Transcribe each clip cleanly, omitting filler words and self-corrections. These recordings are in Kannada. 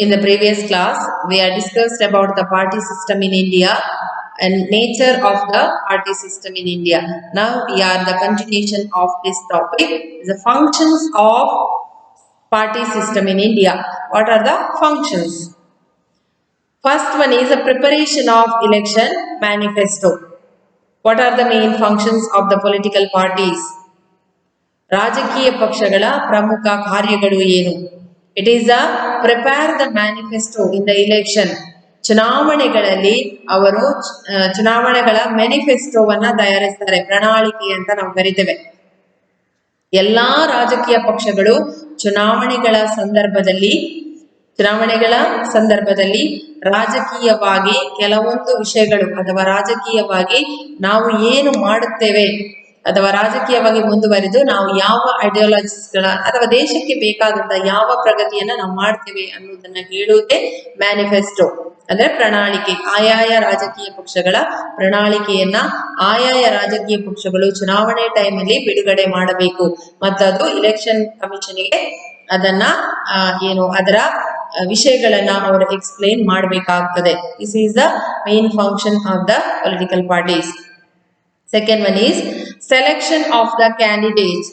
In the previous class, we had discussed about the party system in India and nature of the party system in India. Now we are the continuation of this topic, the functions of party system in India. What are the functions? First one is the preparation of election manifesto. What are the main functions of the political parties? ರಾಜಕೀಯ ಪಕ್ಷಗಳ ಪ್ರಮುಖ ಕಾರ್ಯಗಳು ಏನು? It is a prepare the manifesto in the election. ಚುನಾವಣೆಗಳಲ್ಲಿ ಅವರು ಚುನಾವಣೆಗಳ ಮ್ಯಾನಿಫೆಸ್ಟೋವನ್ನ ತಯಾರಿಸ್ತಾರೆ, ಪ್ರಣಾಳಿಕೆ ಅಂತ ನಾವು ಕರಿತೇವೆ. ಎಲ್ಲಾ ರಾಜಕೀಯ ಪಕ್ಷಗಳು ಚುನಾವಣೆಗಳ ಸಂದರ್ಭದಲ್ಲಿ ರಾಜಕೀಯವಾಗಿ ಕೆಲವೊಂದು ವಿಷಯಗಳು ಅಥವಾ ರಾಜಕೀಯವಾಗಿ ನಾವು ಏನು ಮಾಡುತ್ತೇವೆ ಅಥವಾ ರಾಜಕೀಯವಾಗಿ ಮುಂದುವರಿದು ನಾವು ಯಾವ ಐಡಿಯಾಲಜಿಸ್ಗಳ ಅಥವಾ ದೇಶಕ್ಕೆ ಬೇಕಾದಂತ ಯಾವ ಪ್ರಗತಿಯನ್ನ ನಾವು ಮಾಡ್ತೇವೆ ಅನ್ನೋದನ್ನ ಹೇಳುವುದೇ ಮ್ಯಾನಿಫೆಸ್ಟೋ ಅಂದ್ರೆ ಪ್ರಣಾಳಿಕೆ. ಆಯಾಯ ರಾಜಕೀಯ ಪಕ್ಷಗಳ ಪ್ರಣಾಳಿಕೆಯನ್ನ ಆಯಾಯ ರಾಜಕೀಯ ಪಕ್ಷಗಳು ಚುನಾವಣೆ ಟೈಮಲ್ಲಿ ಬಿಡುಗಡೆ ಮಾಡಬೇಕು ಮತ್ತು ಅದು ಇಲೆಕ್ಷನ್ ಕಮಿಷನ್ಗೆ ಅದನ್ನ ಅದರ ವಿಷಯಗಳನ್ನ ಅವರು ಎಕ್ಸ್ಪ್ಲೇನ್ ಮಾಡಬೇಕಾಗ್ತದೆ. This is the main function of the political parties. Second one is selection of the candidates.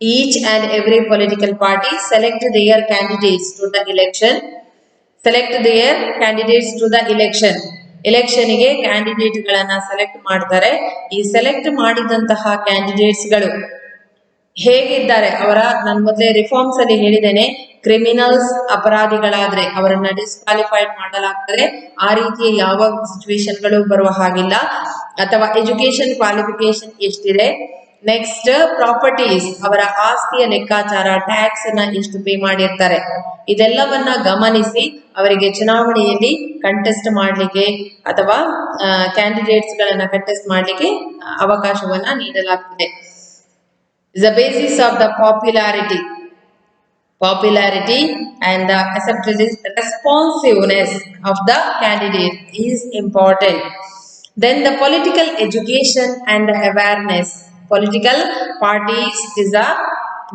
Each and every political party select their candidates to the election. Election ಗೆ ಕ್ಯಾಂಡಿಡೇಟ್ ಗಳನ್ನ ಸೆಲೆಕ್ಟ್ ಮಾಡ್ತಾರೆ. ಈ ಸೆಲೆಕ್ಟ್ ಮಾಡಿದಂತಹ ಕ್ಯಾಂಡಿಡೇಟ್ಸ್ ಗಳು ಹೇಗಿದ್ದಾರೆ ನಾನು ಮೊದಲೇ ರಿಫಾರ್ಮ್ಸ್ ಅಲ್ಲಿ ಹೇಳಿದ್ದೇನೆ, ಕ್ರಿಮಿನಲ್ಸ್ ಅಪರಾಧಿಗಳಾದ್ರೆ ಅವರನ್ನ ಡಿಸ್ಕ್ವಾಲಿಫೈಡ್ ಮಾಡಲಾಗ್ತದೆ. ಆ ರೀತಿಯ ಯಾವ ಸಿಚುವೇಶನ್ ಗಳು ಬರುವ ಹಾಗಿಲ್ಲ. ಅಥವಾ ಎಜುಕೇಶನ್ ಕ್ವಾಲಿಫಿಕೇಶನ್ ಎಷ್ಟಿದೆ, ನೆಕ್ಸ್ಟ್ ಪ್ರಾಪರ್ಟೀಸ್ ಅವರ ಆಸ್ತಿಯ ಲೆಕ್ಕಾಚಾರ, ಟ್ಯಾಕ್ಸ್ ಅನ್ನ ಎಷ್ಟು ಪೇ ಮಾಡಿರ್ತಾರೆ, ಇದೆಲ್ಲವನ್ನ ಗಮನಿಸಿ ಅವರಿಗೆ ಚುನಾವಣೆಯಲ್ಲಿ ಕಂಟೆಸ್ಟ್ ಮಾಡಲಿಕ್ಕೆ ಅಥವಾ ಕ್ಯಾಂಡಿಡೇಟ್ಸ್ ಗಳನ್ನ ಕಂಟೆಸ್ಟ್ ಮಾಡಲಿಕ್ಕೆ ಅವಕಾಶವನ್ನ ನೀಡಲಾಗ್ತದೆ. The basis of the popularity and the responsiveness of the candidate is important. Then the political education and the awareness. Political parties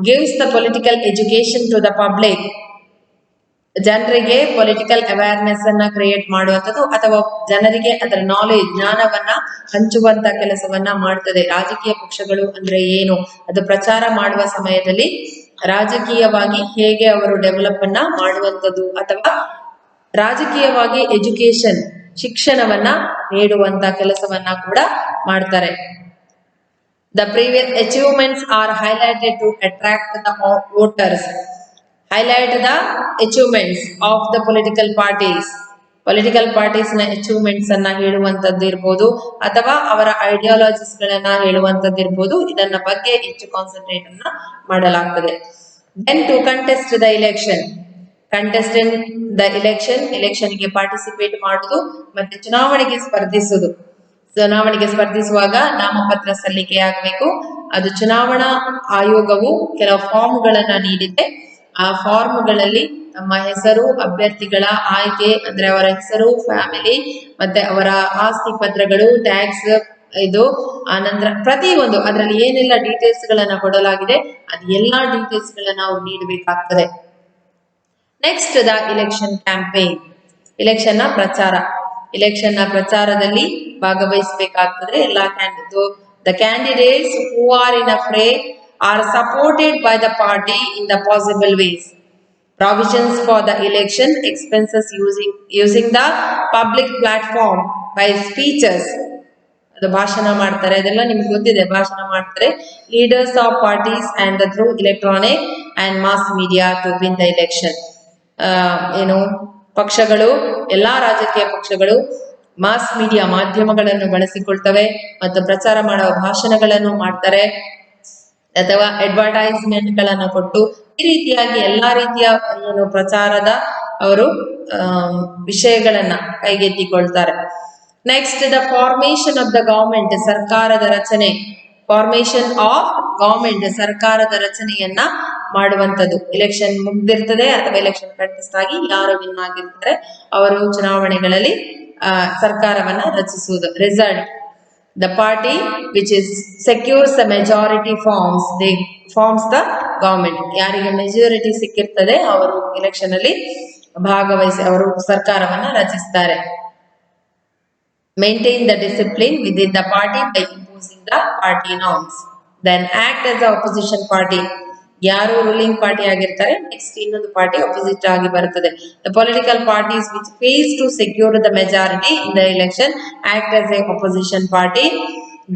gives the political education to the public. ಜನರಿಗೆ ಪೊಲಿಟಿಕಲ್ ಅವೇರ್ನೆಸ್ ಅನ್ನ ಕ್ರಿಯೇಟ್ ಮಾಡುವಂಥದ್ದು ಅಥವಾ ಜನರಿಗೆ ಅದರ ನಾಲೆಜ್ ಜ್ಞಾನವನ್ನ ಹಂಚುವಂತ ಕೆಲಸವನ್ನ ಮಾಡ್ತದೆ. ರಾಜಕೀಯ ಪಕ್ಷಗಳು ಅಂದ್ರೆ ಏನು, ಅದು ಪ್ರಚಾರ ಮಾಡುವ ಸಮಯದಲ್ಲಿ ರಾಜಕೀಯವಾಗಿ ಹೇಗೆ ಅವರು ಡೆವಲಪ್ ಅನ್ನ ಮಾಡುವಂಥದ್ದು ಅಥವಾ ರಾಜಕೀಯವಾಗಿ ಎಜುಕೇಶನ್ ಶಿಕ್ಷಣವನ್ನ ನೀಡುವಂತ ಕೆಲಸವನ್ನ ಕೂಡ ಮಾಡ್ತಾರೆ. The previous achievements are highlighted to attract the voters. Highlight the achievements of the political parties. Political parties ನ achievements ಅನ್ನ ಹೇಳುವಂತದ್ದು ಇರ್ಬೋದು ಅಥವಾ ಅವರ ಐಡಿಯಾಲಜೀಸ್ ಗಳನ್ನ ಹೇಳುವಂತದ್ದು ಇರ್ಬೋದು. ಇದನ್ನ ಬಗ್ಗೆ ಹೆಚ್ಚು ಕಾನ್ಸಂಟ್ರೇಟ್ ಅನ್ನ ಮಾಡಲಾಗ್ತದೆ. Then to contest the election. Contest in the election ಗೆ ಪಾರ್ಟಿಸಿಪೇಟ್ ಮಾಡುದು ಮತ್ತೆ ಚುನಾವಣೆಗೆ ಸ್ಪರ್ಧಿಸುವಾಗ ನಾಮಪತ್ರ ಸಲ್ಲಿಕೆ ಆಗಬೇಕು. ಅದು ಚುನಾವಣಾ ಆಯೋಗವು ಕೆಲವು ಫಾರ್ಮ್ ಗಳನ್ನ ನೀಡಿದೆ. ಆ ಫಾರ್ಮ್ಗಳಲ್ಲಿ ತಮ್ಮ ಹೆಸರು, ಅಭ್ಯರ್ಥಿಗಳ ಆಯ್ಕೆ ಅಂದ್ರೆ ಅವರ ಹೆಸರು, ಫ್ಯಾಮಿಲಿ ಮತ್ತೆ ಅವರ ಆಸ್ತಿ ಪತ್ರಗಳು, ಟ್ಯಾಕ್ಸ್, ಆನಂತರ ಪ್ರತಿಯೊಂದು ಅದರಲ್ಲಿ ಏನೆಲ್ಲ ಡೀಟೇಲ್ಸ್ ಗಳನ್ನ ಕೊಡಲಾಗಿದೆ ಅದು ಎಲ್ಲಾ ಡೀಟೇಲ್ಸ್ ಗಳನ್ನ ನಾವು ನೀಡಬೇಕಾಗ್ತದೆ. Next the election campaign. Election ನ ಪ್ರಚಾರದಲ್ಲಿ ಭಾಗವಹಿಸಬೇಕಾಗ್ತದೆ ಎಲ್ಲಾ the candidates who are in a fray are supported by the party in the possible ways. Provisions for the election expenses using the public platform by speeches. ಅದು ಭಾಷಣ ಮಾಡ್ತಾರೆ, ಅದೆಲ್ಲ ನಿಮ್ಗೆ ಗೊತ್ತಿದೆ, ಭಾಷಣ ಮಾಡ್ತಾರೆ. Leaders of parties and through electronic and mass media to win the election. ಪಕ್ಷಗಳು ಎಲ್ಲಾ ರಾಜಕೀಯ ಪಕ್ಷಗಳು ಮಾಸ್ ಮೀಡಿಯಾ ಮಾಧ್ಯಮಗಳನ್ನು ಬಳಸಿಕೊಳ್ತವೆ ಮತ್ತು ಪ್ರಚಾರ ಮಾಡುವ ಭಾಷಣಗಳನ್ನು ಮಾಡ್ತಾರೆ ಅಥವಾ ಅಡ್ವರ್ಟೈಸ್ಮೆಂಟ್ ಗಳನ್ನ ಕೊಟ್ಟು ಈ ರೀತಿಯಾಗಿ ಎಲ್ಲಾ ರೀತಿಯ ಪ್ರಚಾರದ ಅವರು ವಿಷಯಗಳನ್ನ ಕೈಗೆತ್ತಿಕೊಳ್ತಾರೆ. Next the formation of the government. ಸರ್ಕಾರದ ರಚನೆ. ಫಾರ್ಮೇಶನ್ ಆಫ್ ಗವರ್ಮೆಂಟ್ ಸರ್ಕಾರದ ರಚನೆಯನ್ನ ಮಾಡುವಂತದ್ದು. ಎಲೆಕ್ಷನ್ ಮುಗ್ದಿರ್ತದೆ ಅಥವಾ ಎಲೆಕ್ಷನ್ ಕಂಟೆಸ್ಟ್ ಆಗಿ ಯಾರು ವಿನ್ ಆಗಿರ್ತಾರೆ ಅವರು ಚುನಾವಣೆಗಳಲ್ಲಿ ಸರ್ಕಾರವನ್ನ ರಚಿಸುವುದು. Result. The party which secures the majority forms the government. ಯಾರಿಗೆ ಮೆಜಾರಿಟಿ ಸಿಕ್ಕಿರ್ತದೆ ಅವರು ಎಲೆಕ್ಷನ್ ಅಲ್ಲಿ ಭಾಗವಹಿಸಿ ಅವರು ಸರ್ಕಾರವನ್ನ ರಚಿಸ್ತಾರೆ. Maintain the discipline within the party by imposing the party norms. Then act as the opposition party. ಯಾರು ರೂಲಿಂಗ್ ಪಾರ್ಟಿ ಆಗಿರ್ತಾರೆ ನೆಕ್ಸ್ಟ್ ಇನ್ನೊಂದು ಪಾರ್ಟಿ ಅಪೋಸಿಟ್ ಆಗಿ ಬರುತ್ತದೆ. The political parties which fails to secure the majority in the election act as a opposition party.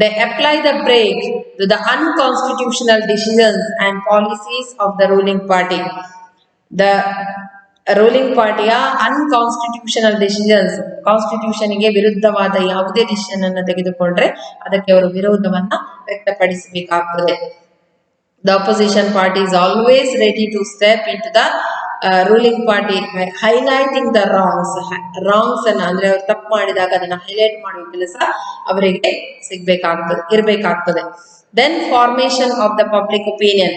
They apply the brake to the unconstitutional decisions and policies of the ruling party. The ruling ಪಾರ್ಟಿಯ ಅನ್ಕಾನ್ಸ್ಟಿಟ್ಯೂಷನಲ್ ಡಿಸಿಷನ್ಸ್, ಕಾನ್ಸ್ಟಿಟ್ಯೂಷನ್ ಗೆ ವಿರುದ್ಧವಾದ ಯಾವುದೇ ಡಿಸಿಷನ್ ಅನ್ನು ತೆಗೆದುಕೊಂಡ್ರೆ ಅದಕ್ಕೆ ಅವರು ವಿರೋಧವನ್ನ ವ್ಯಕ್ತಪಡಿಸಬೇಕಾಗ್ತದೆ. The opposition party is always ready to step into the ruling party highlighting the wrongs ಅನ್ನ ಅಂದ್ರೆ ಅವರು ತಪ್ಪು ಮಾಡಿದಾಗ ಅದನ್ನ ಹೈಲೈಟ್ ಮಾಡುವ ಕೆಲಸ ಅವರಿಗೆ ಇರಬೇಕಾಗ್ತದೆ. Then formation of the public opinion.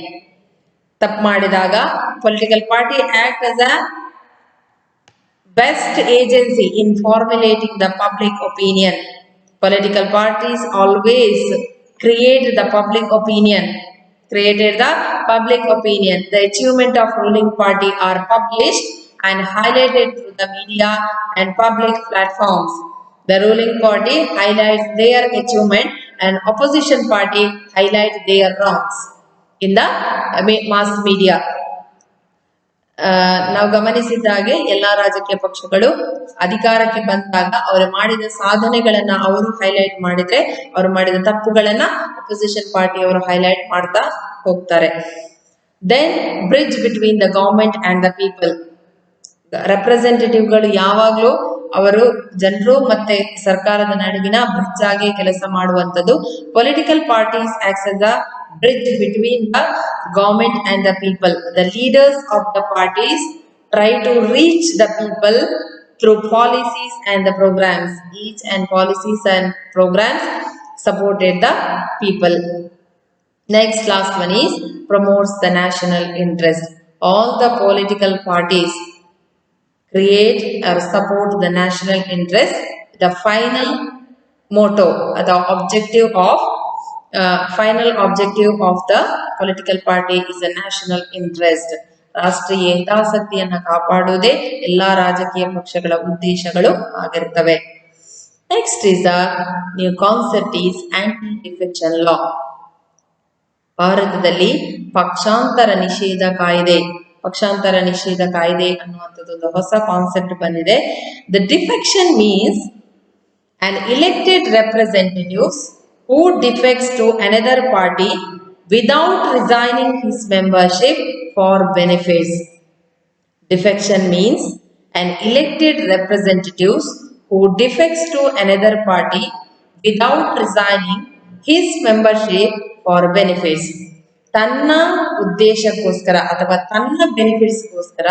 ತಪ್ಪು ಮಾಡಿದಾಗ political party act as a best agency in formulating the public opinion. Political parties always created the public opinion. The achievement of ruling party are published and highlighted through the media and public platforms. The ruling party highlights their achievement and opposition party highlights their wrongs in the mass media. ನಾವು ಗಮನಿಸಿದ ಹಾಗೆ ಎಲ್ಲಾ ರಾಜಕೀಯ ಪಕ್ಷಗಳು ಅಧಿಕಾರಕ್ಕೆ ಬಂದಾಗ ಅವರು ಮಾಡಿದ ಸಾಧನೆಗಳನ್ನ ಅವರು ಹೈಲೈಟ್ ಮಾಡಿದ್ರೆ, ಅವರು ಮಾಡಿದ ತಪ್ಪುಗಳನ್ನ ಅಪೋಸಿಷನ್ ಪಾರ್ಟಿ ಅವರು ಹೈಲೈಟ್ ಮಾಡ್ತಾ ಹೋಗ್ತಾರೆ. Then bridge between the government and the people. ರೆಪ್ರೆಸೆಂಟೇಟಿವ್ಗಳು ಯಾವಾಗ್ಲೂ ಅವರು ಜನರು ಮತ್ತೆ ಸರ್ಕಾರದ ನಡುವಿನ ಬ್ರಿಡ್ಜ್ ಆಗಿ ಕೆಲಸ ಮಾಡುವಂತದ್ದು. Political parties acts as a bridge between the government and the people. The leaders of the parties try to reach the people through policies and the programs. Each and policies and programs supported the people. Next, last one is promotes the national interest. All the political parties create or support the national interest. The final motto, the final objective of the political party is a national interest. ರಾಷ್ಟ್ರೀಯ ಹಿತಾಸಕ್ತಿಯನ್ನ ಕಾಪಾಡುವುದೇ ಎಲ್ಲಾ ರಾಜಕೀಯ ಪಕ್ಷಗಳ ಉದ್ದೇಶಗಳು ಆಗಿರ್ತವೆ. Next is the new concept is aunty defection ಲಾ. ಭಾರತದಲ್ಲಿ ಪಕ್ಷಾಂತರ ನಿಷೇಧ ಕಾಯ್ದೆ ಅನ್ನುವಂಥದ್ದು ಒಂದು ಹೊಸ ಕಾನ್ಸೆಪ್ಟ್ ಬಂದಿದೆ. The defection means an elected representatives who defects to another party without resigning his membership for benefits. Defection means an elected representatives who defects to another party without resigning his membership for benefits. ತನ್ನ ಉದ್ದೇಶಕ್ಕೋಸ್ಕರ ಅಥವಾ ತನ್ನ ಬೆನಿಫಿಟ್ಸ್ಗೋಸ್ಕರ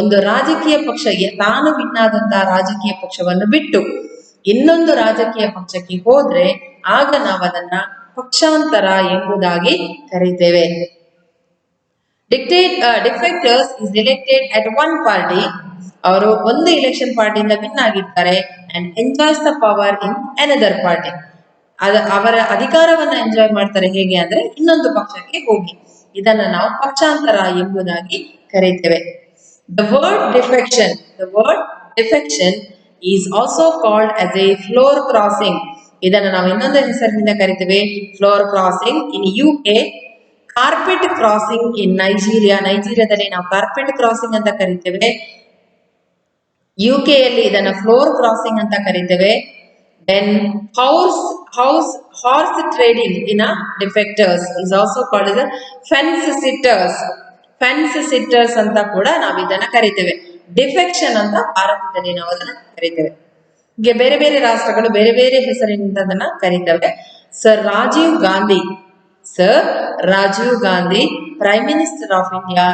ಒಂದು ರಾಜಕೀಯ ಪಕ್ಷ ತಾನು ವಿನ್ನಾದಂತಹ ರಾಜಕೀಯ ಪಕ್ಷವನ್ನು ಬಿಟ್ಟು ಇನ್ನೊಂದು ರಾಜಕೀಯ ಪಕ್ಷಕ್ಕೆ ಹೋದ್ರೆ ಆಗ ನಾವು ಅದನ್ನ ಪಕ್ಷಾಂತರ ಎಂಬುದಾಗಿ ಕರೀತೇವೆ. Defectors is elected at one party. ಅವರು ಒಂದು ಎಲೆಕ್ಷನ್ ಪಾರ್ಟಿಯಿಂದ ವಿನ್ ಆಗಿರ್ತಾರೆ and enjoys the power in another party. ಅವರ ಅಧಿಕಾರವನ್ನ ಎಂಜಾಯ್ ಮಾಡ್ತಾರೆ ಹೇಗೆ ಅಂದ್ರೆ ಇನ್ನೊಂದು ಪಕ್ಷಕ್ಕೆ ಹೋಗಿ. ಇದನ್ನ ನಾವು ಪಕ್ಷಾಂತರ ಎಂಬುದಾಗಿ ಕರೀತೇವೆ. The word defection is also called as a floor crossing. ಇದನ್ನು ನಾವು ಇನ್ನೊಂದು ಹೆಸರಿನಿಂದ ಕರಿತೇವೆ ಫ್ಲೋರ್ ಕ್ರಾಸಿಂಗ್ ಇನ್ UK, ಕಾರ್ಪೆಟ್ ಕ್ರಾಸಿಂಗ್ ಇನ್ ನೈಜೀರಿಯಾದಲ್ಲಿ ನಾವು ಕಾರ್ಪೆಟ್ ಕ್ರಾಸಿಂಗ್ ಅಂತ ಕರಿತೇವೆ. UK ಯಲ್ಲಿ ಇದನ್ನ ಫ್ಲೋರ್ ಕ್ರಾಸಿಂಗ್ ಅಂತ ಕರಿತೇವೆ. Then horse trading in a defectors is also called as a fence sitters ಅಂತ ಕೂಡ ನಾವು ಇದನ್ನ ಕರಿತೇವೆ. ಡಿಫೆಕ್ಷನ್ ಅಂತ ಭಾರತದಲ್ಲಿ ನಾವು ಅದನ್ನ ಕರಿತೇವೆ. ಹೀಗೆ ಬೇರೆ ಬೇರೆ ರಾಷ್ಟ್ರಗಳು ಬೇರೆ ಬೇರೆ ಹೆಸರಿನಿಂದ ಅದನ್ನ ಕರೀತವೆ. Sir Rajiv Gandhi prime minister of India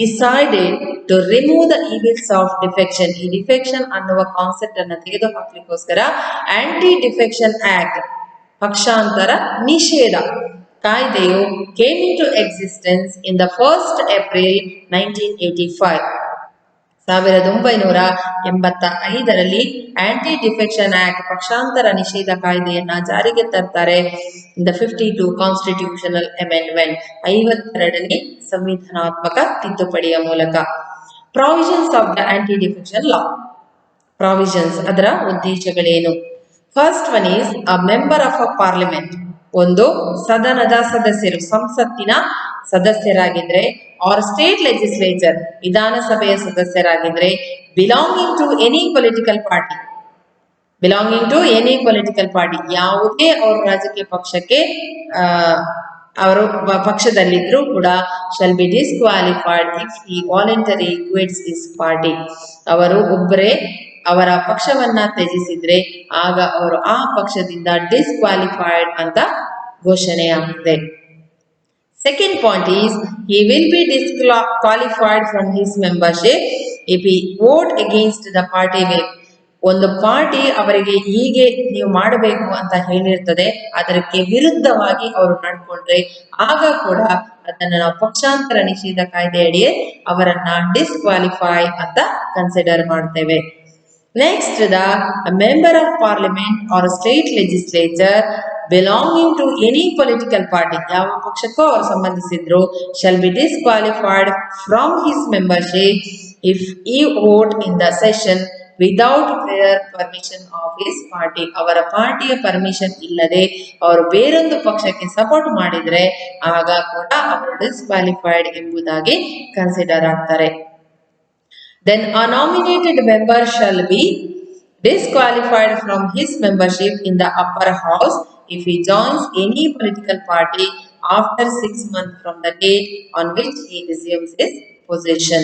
decided to remove the evils of defection. ಈ ಡಿಫೆಕ್ಷನ್ ಅನ್ನುವ ಕಾನ್ಸೆಪ್ಟ್ ಅನ್ನ ತೆಗೆದು ಹಾಕ್ಲಿಕ್ಕೋಸ್ಕರ ಆಂಟಿ ಡಿಫೆಕ್ಷನ್ ಆಕ್ಟ್, ಪಕ್ಷಾಂತರ ನಿಷೇಧ ಕಾಯ್ದೆಯು came into existence in the 1st April 1985. 1985ರಲ್ಲಿ ಆಂಟಿ ಡಿಫೆಕ್ಷನ್ ಆಕ್ಟ್, ಪಕ್ಷಾಂತರ ನಿಷೇಧ ಕಾಯ್ದೆಯನ್ನ ಜಾರಿಗೆ ತರ್ತಾರೆ. ದ 52 ಕಾನ್ಸ್ಟಿಟ್ಯೂಷನಲ್ ಅಮೆಂಡ್ಮೆಂಟ್, 52ನೇ ಸಂವಿಧಾನಾತ್ಮಕ ತಿದ್ದುಪಡಿಯ ಮೂಲಕ. Provisions of the anti defection law. Provisions ಅದರ ಉದ್ದೇಶಗಳೇನು? First one is a member of a parliament, ಒಂದು ಸದನದ ಸದಸ್ಯರು, ಸಂಸತ್ತಿನ ಸದಸ್ಯರಾಗಿದ್ರೆ, ಆರ್ ಸ್ಟೇಟ್ ಲೆಜಿಸ್ಲೇಚರ್, ವಿಧಾನಸಭೆಯ ಸದಸ್ಯರಾಗಿದ್ರೆ, belonging to any political party, belonging to any political party, ಯಾವುದೇ ಅವ್ರ ರಾಜಕೀಯ ಪಕ್ಷಕ್ಕೆ ಅವರು ಪಕ್ಷದಲ್ಲಿದ್ರೂ ಕೂಡ shall be disqualified if he voluntary quits his party. ಅವರು ಒಬ್ಬರೇ ಅವರ ಪಕ್ಷವನ್ನ ತ್ಯಜಿಸಿದ್ರೆ ಆಗ ಅವರು ಆ ಪಕ್ಷದಿಂದ ಡಿಸ್ಕ್ವಾಲಿಫೈಡ್ ಅಂತ ಘೋಷಣೆಯಾಗಿದೆ. Second point is he will be disqualified from his membership if he vote against the party whip. ಒಂದು ಪಾರ್ಟಿ ಅವರಿಗೆ ಹೀಗೆ ನೀವು ಮಾಡಬೇಕು ಅಂತ ಹೇಳಿರ್ತದೆ, ಅದಕ್ಕೆ ವಿರುದ್ಧವಾಗಿ ಅವರು ನಡ್ಕೊಂಡ್ರೆ ಆಗ ಕೂಡ ಅದನ್ನ ನಾವು ಪಕ್ಷಾಂತರ ನಿಷೇಧ ಕಾಯ್ದೆಯಡಿ ಅವರನ್ನ ಡಿಸ್ಕ್ವಾಲಿಫೈ ಅಂತ ಕನ್ಸಿಡರ್ ಮಾಡ್ತೇವೆ. Next, a member of parliament or a state legislature belonging to any political party, ಯಾವ ಪಕ್ಷಕ್ಕೂ ಅವರು ಸಂಬಂಧಿಸಿದ್ರು, shall be disqualified from his membership if he vote in the session without prior permission of his party. ಅವರ ಪಾರ್ಟಿಯ ಪರ್ಮಿಷನ್ ಇಲ್ಲದೆ ಅವರು ಬೇರೊಂದು ಪಕ್ಷಕ್ಕೆ ಸಪೋರ್ಟ್ ಮಾಡಿದ್ರೆ ಆಗ ಕೂಡ ಅವರು ಡಿಸ್ಕ್ವಾಲಿಫೈಡ್ ಎಂಬುದಾಗಿ ಕನ್ಸಿಡರ್ ಆಗ್ತಾರೆ. Then a nominated member shall be disqualified from his membership in the upper house if he joins any political party after 6 months from the date on which he resumes his position.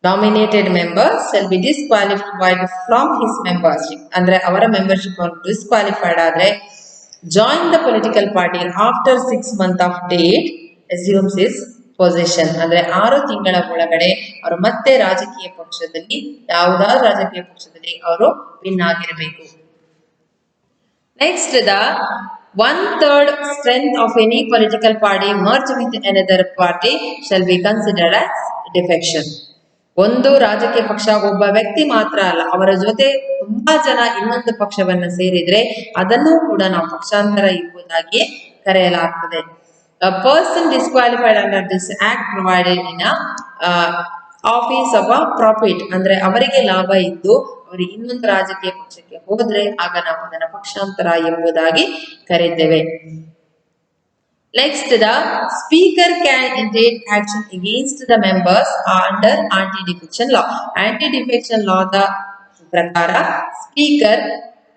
Nominated member shall be disqualified from his membership. ಅಂದ್ರೆ ಅವರ ಮೆಂಬರ್ಶಿಪ್ ಡಿಸ್ಕ್ವಾಲಿಫೈಡ್ ಆದ್ರೆ join the political party after 6 months of date assumes his position, ಅಂದ್ರೆ 6 ತಿಂಗಳ ಒಳಗಡೆ ಅವರು ಮತ್ತೆ ರಾಜಕೀಯ ಪಕ್ಷದಲ್ಲಿ ಯಾವುದಾದ್ರು ರಾಜಕೀಯ ಪಕ್ಷದಲ್ಲಿ ಅವರು ವಿನ್ ಆಗಿರಬೇಕು. Next, the 1/3 strength of any political party merge with another party shall be considered as defection. ಒಂದು ರಾಜಕೀಯ ಪಕ್ಷ ಒಬ್ಬ ವ್ಯಕ್ತಿ ಮಾತ್ರ ಅಲ್ಲ, ಅವರ ಜೊತೆ ತುಂಬಾ ಜನ ಇನ್ನೊಂದು ಪಕ್ಷವನ್ನ ಸೇರಿದ್ರೆ ಅದನ್ನು ಕೂಡ ನಾವು ಪಕ್ಷಾಂತರ ಎಂಬುದಾಗಿ ಕರೆಯಲಾಗ್ತದೆ. A person disqualified under this act provided in a office of a profit, ಅಂದ್ರೆ ಅವರಿಗೆ ಲಾಭ ಇದ್ದು ಅವರು ಇನ್ನೊಂದು ರಾಜಕೀಯ ಪಕ್ಷಕ್ಕೆ ಹೋದ್ರೆ ಆಗ ನಾವು ಅದನ್ನ ಪಕ್ಷಾಂತರ ಎಂಬುದಾಗಿ ಕರೀತೇವೆ. Next, the speaker can take action against the members under anti-defection law. Anti-defection law the ಪ್ರಕಾರ ಸ್ಪೀಕರ್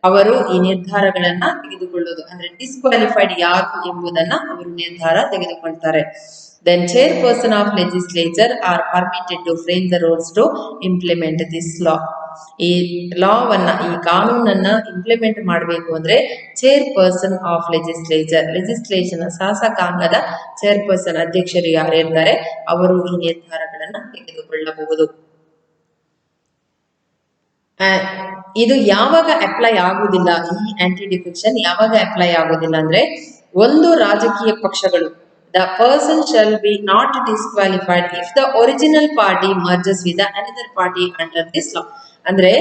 ಅವರು ಈ ನಿರ್ಧಾರಗಳನ್ನ ತೆಗೆದುಕೊಳ್ಳೋದು, ಅಂದ್ರೆ ಡಿಸ್ಕ್ವಾಲಿಫೈಡ್ ಯಾರು ಎಂಬುದನ್ನ ಅವರು ನಿರ್ಧಾರ ತೆಗೆದುಕೊಳ್ತಾರೆ. Then chairperson of legislature are permitted to frame the rules to implement this law. ಈ ಲಾವನ್ನ, ಈ ಕಾನೂನನ್ನ ಇಂಪ್ಲಿಮೆಂಟ್ ಮಾಡಬೇಕು ಅಂದ್ರೆ ಚೇರ್ಪರ್ಸನ್ ಆಫ್ ಲೆಜಿಸ್ಲೇಚರ್, ಲೆಜಿಸ್ಲೇಷನ್ ಶಾಸಕಾಂಗದ ಚೇರ್ಪರ್ಸನ್ ಅಧ್ಯಕ್ಷರು ಯಾರು ಇರ್ತಾರೆ ಅವರು ಈ ನಿರ್ಧಾರಗಳನ್ನ ತೆಗೆದುಕೊಳ್ಳಬಹುದು. ಇದು ಯಾವಾಗ ಅಪ್ಲೈ ಆಗುದಿಲ್ಲ, ಈ ಆಂಟಿ ಡಿಫೆಕ್ಷನ್ ಯಾವಾಗ ಅಪ್ಲೈ ಆಗುದಿಲ್ಲ ಅಂದ್ರೆ ಒಂದು ರಾಜಕೀಯ ಪಕ್ಷಗಳು, the person shall be not disqualified if the original party merges with another party under this law. ಅಂದ್ರೆ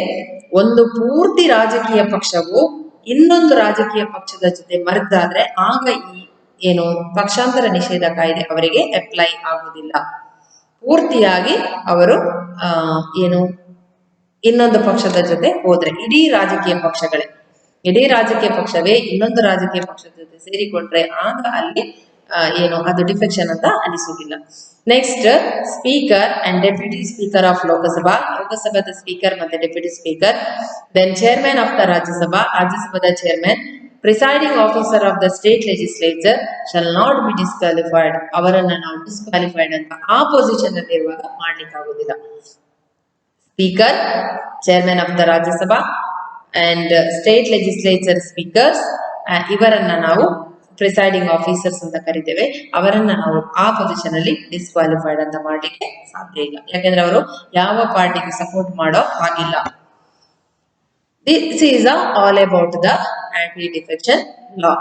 ಒಂದು ಪೂರ್ತಿ ರಾಜಕೀಯ ಪಕ್ಷವು ಇನ್ನೊಂದು ರಾಜಕೀಯ ಪಕ್ಷದ ಜೊತೆ ಮರ್ಜ್ ಆದ್ರೆ ಆಗ ಈ ಏನು ಪಕ್ಷಾಂತರ ನಿಷೇಧ ಕಾಯ್ದೆ ಅವರಿಗೆ ಅಪ್ಲೈ ಆಗುದಿಲ್ಲ. ಪೂರ್ತಿಯಾಗಿ ಅವರು ಏನು ಇನ್ನೊಂದು ಪಕ್ಷದ ಜೊತೆ ಹೋದ್ರೆ, ಇಡೀ ರಾಜಕೀಯ ಪಕ್ಷವೇ ಇನ್ನೊಂದು ರಾಜಕೀಯ ಪಕ್ಷದ ಜೊತೆ ಸೇರಿಕೊಂಡ್ರೆ ಆಗ ಅಲ್ಲಿ ಏನು ಅದು ಡಿಫೆಕ್ಷನ್ ಅಂತ ಅನಿಸುವುದಿಲ್ಲ. Next, speaker and deputy speaker of ಲೋಕಸಭಾದ ಸ್ಪೀಕರ್ ಮತ್ತೆ deputy speaker. Then chairman of the ರಾಜ್ಯಸಭಾದ chairman, presiding officer of the state legislature shall not be disqualified. ಅವರನ್ನ ನಾವು ಡಿಸ್ಕ್ವಾಲಿಫೈಡ್ ಅಂತ ಆ ಪೊಸಿಷನ್ ಅಲ್ಲಿ ಇರುವಾಗ ಮಾಡ್ಲಿಕ್ಕೆ ಆಗುದಿಲ್ಲ. Speaker, chairman of the Rajya Sabha and state legislature speakers, ಇವರನ್ನ ನಾವು ಪ್ರಿಸೈಡಿಂಗ್ ಆಫೀಸರ್ಸ್ ಅಂತ ಕರಿತೇವೆ. ಅವರನ್ನ ನಾವು ಆ ಪೊಸಿಷನ್ ಅಲ್ಲಿ ಡಿಸ್ಕ್ವಾಲಿಫೈಡ್ ಅಂತ ಮಾಡ್ಲಿಕ್ಕೆ ಸಾಧ್ಯ ಇಲ್ಲ, ಯಾಕೆಂದ್ರೆ ಅವರು ಯಾವ ಪಾರ್ಟಿಗೆ ಸಪೋರ್ಟ್ ಮಾಡೋ ಹಾಗಿಲ್ಲ. This is all about the anti defection law.